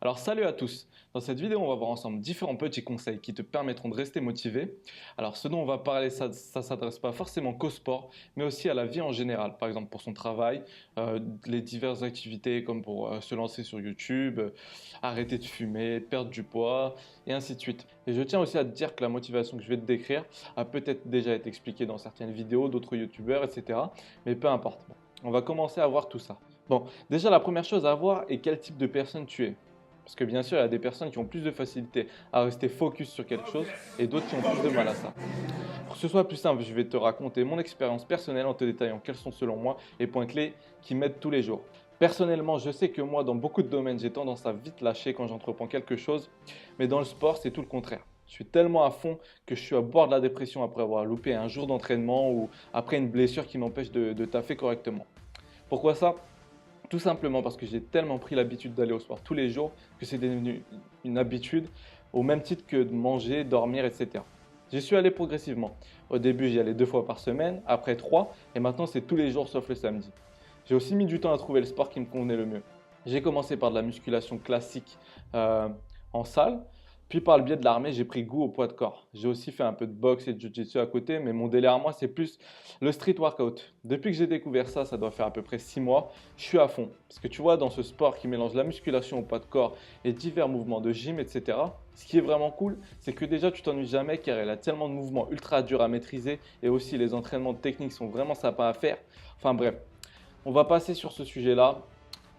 Alors salut à tous, dans cette vidéo on va voir ensemble différents petits conseils qui te permettront de rester motivé. Alors ce dont on va parler, ça ne s'adresse pas forcément qu'au sport, mais aussi à la vie en général, par exemple pour son travail, les diverses activités comme pour se lancer sur YouTube, arrêter de fumer, perdre du poids et ainsi de suite. Et je tiens aussi à te dire que la motivation que je vais te décrire a peut-être déjà été expliquée dans certaines vidéos d'autres youtubeurs, etc. Mais peu importe. Bon, on va commencer à voir tout ça. Bon, déjà la première chose à voir est quel type de personne tu es. Parce que bien sûr, il y a des personnes qui ont plus de facilité à rester focus sur quelque chose et d'autres qui ont plus de mal à ça. Pour que ce soit plus simple, je vais te raconter mon expérience personnelle en te détaillant quels sont selon moi les points clés qui m'aident tous les jours. Personnellement, je sais que moi, dans beaucoup de domaines, j'ai tendance à vite lâcher quand j'entreprends quelque chose, mais dans le sport, c'est tout le contraire. Je suis tellement à fond que je suis à bord de la dépression après avoir loupé un jour d'entraînement ou après une blessure qui m'empêche de taffer correctement. Pourquoi ça? Tout simplement parce que j'ai tellement pris l'habitude d'aller au sport tous les jours que c'est devenu une habitude au même titre que de manger, dormir, etc. J'y suis allé progressivement. Au début, j'y allais 2 fois par semaine, après 3, et maintenant c'est tous les jours sauf le samedi. J'ai aussi mis du temps à trouver le sport qui me convenait le mieux. J'ai commencé par de la musculation classique euh, en salle, puis par le biais de l'armée, j'ai pris goût au poids de corps. J'ai aussi fait un peu de boxe et de jiu-jitsu à côté, mais mon délire à moi, c'est plus le street workout. Depuis que j'ai découvert ça, ça doit faire à peu près 6 mois, je suis à fond. Parce que tu vois, dans ce sport qui mélange la musculation au poids de corps et divers mouvements de gym, etc., ce qui est vraiment cool, c'est que déjà tu t'ennuies jamais car il a tellement de mouvements ultra durs à maîtriser et aussi les entraînements techniques sont vraiment sympas à faire. Enfin bref, on va passer sur ce sujet-là.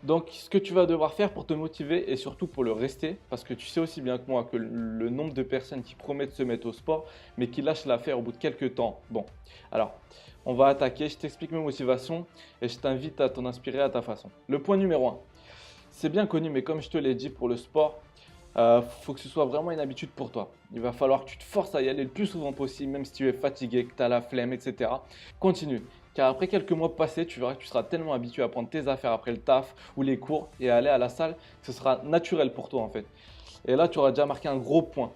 Donc, ce que tu vas devoir faire pour te motiver et surtout pour le rester, parce que tu sais aussi bien que moi que le nombre de personnes qui promettent se mettre au sport, mais qui lâchent l'affaire au bout de quelques temps. Bon, alors, on va attaquer, je t'explique mes motivations et je t'invite à t'en inspirer à ta façon. Le point numéro 1, c'est bien connu, mais comme je te l'ai dit pour le sport, faut que ce soit vraiment une habitude pour toi. Il va falloir que tu te forces à y aller le plus souvent possible, même si tu es fatigué, que tu as la flemme, etc. Continue. Car après quelques mois passés, tu verras que tu seras tellement habitué à prendre tes affaires après le taf ou les cours et à aller à la salle que ce sera naturel pour toi en fait. Et là, tu auras déjà marqué un gros point.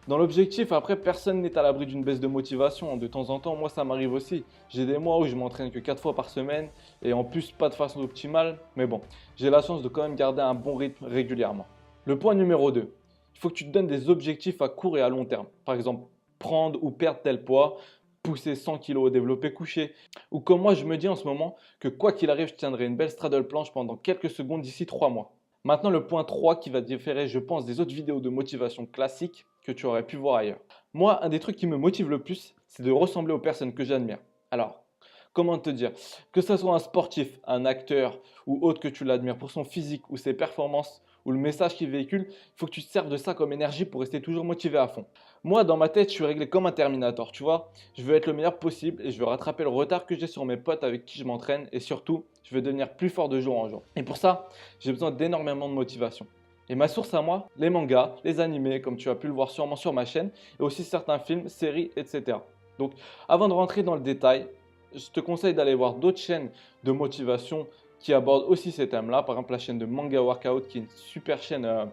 Dans l'objectif, après, personne n'est à l'abri d'une baisse de motivation. De temps en temps, moi, ça m'arrive aussi. J'ai des mois où je m'entraîne que 4 fois par semaine et en plus, pas de façon optimale. Mais bon, j'ai la chance de quand même garder un bon rythme régulièrement. Le point numéro 2, il faut que tu te donnes des objectifs à court et à long terme. Par exemple, prendre ou perdre tel poids, pousser 100 kg au développé couché. Ou comme moi, je me dis en ce moment que quoi qu'il arrive, je tiendrai une belle straddle planche pendant quelques secondes d'ici 3 mois. Maintenant, le point 3 qui va différer, je pense, des autres vidéos de motivation classiques que tu aurais pu voir ailleurs. Moi, un des trucs qui me motive le plus, c'est de ressembler aux personnes que j'admire. Alors, comment te dire? Que ce soit un sportif, un acteur ou autre que tu l'admires pour son physique ou ses performances ou le message qu'il véhicule, il faut que tu te serves de ça comme énergie pour rester toujours motivé à fond. Moi, dans ma tête, je suis réglé comme un Terminator, tu vois. Je veux être le meilleur possible et je veux rattraper le retard que j'ai sur mes potes avec qui je m'entraîne et surtout, je veux devenir plus fort de jour en jour. Et pour ça, j'ai besoin d'énormément de motivation. Et ma source à moi, les mangas, les animés, comme tu as pu le voir sûrement sur ma chaîne, et aussi certains films, séries, etc. Donc, avant de rentrer dans le détail, je te conseille d'aller voir d'autres chaînes de motivation qui abordent aussi ces thèmes-là. Par exemple, la chaîne de Manga Workout, qui est une super chaîne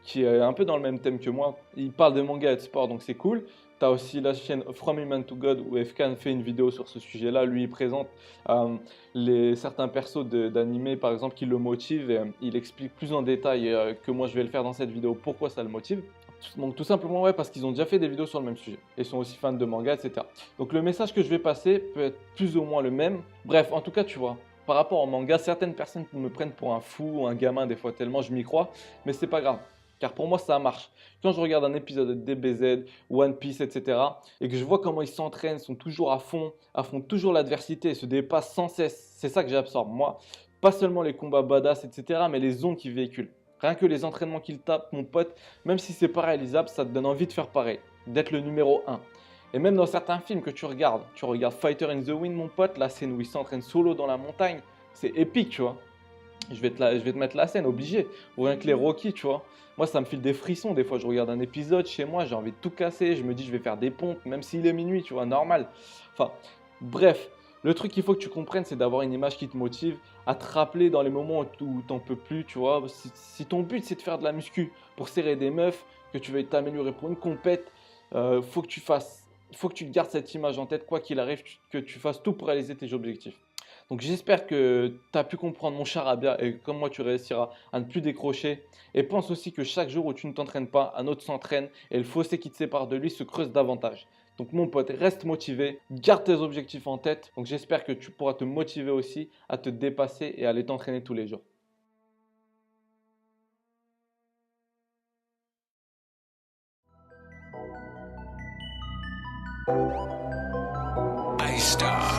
qui est un peu dans le même thème que moi. Il parle de manga et de sport, donc c'est cool. Tu as aussi la chaîne From Human to God où FK fait une vidéo sur ce sujet-là. Lui, il présente certains persos d'animé, par exemple, qui le motivent. Et, il explique plus en détail que moi, je vais le faire dans cette vidéo, pourquoi ça le motive. Donc tout simplement, ouais, parce qu'ils ont déjà fait des vidéos sur le même sujet. Ils sont aussi fans de manga, etc. Donc le message que je vais passer peut être plus ou moins le même. Bref, en tout cas, tu vois, par rapport au manga, certaines personnes me prennent pour un fou ou un gamin des fois tellement je m'y crois, mais c'est pas grave. Car pour moi, ça marche. Quand je regarde un épisode de DBZ, One Piece, etc., et que je vois comment ils s'entraînent, sont toujours affrontent toujours l'adversité et se dépassent sans cesse, c'est ça que j'absorbe. Moi, pas seulement les combats badass, etc., mais les ondes qu'ils véhiculent. Rien que les entraînements qu'ils tapent, mon pote, même si c'est pas réalisable, ça te donne envie de faire pareil, d'être le numéro un. Et même dans certains films que tu regardes Fighter in the Wind, mon pote, la scène où il s'entraîne solo dans la montagne, c'est épique, tu vois. Je vais te mettre la scène, obligé. Ou rien que les Rocky, tu vois. Moi, ça me file des frissons. Des fois, je regarde un épisode chez moi, j'ai envie de tout casser. Je me dis, je vais faire des pompes, même s'il est minuit, tu vois, normal. Enfin, bref, le truc qu'il faut que tu comprennes, c'est d'avoir une image qui te motive, à te rappeler dans les moments où t'en peux plus, tu vois. Si ton but, c'est de faire de la muscu pour serrer des meufs, que tu veuilles t'améliorer pour une compète, faut que tu fasses, faut que tu te gardes cette image en tête, quoi qu'il arrive, que tu fasses tout pour réaliser tes objectifs. Donc j'espère que tu as pu comprendre mon charabia et comme moi tu réussiras à ne plus décrocher. Et pense aussi que chaque jour où tu ne t'entraînes pas, un autre s'entraîne et le fossé qui te sépare de lui se creuse davantage. Donc mon pote, reste motivé, garde tes objectifs en tête. Donc j'espère que tu pourras te motiver aussi à te dépasser et à aller t'entraîner tous les jours. I star.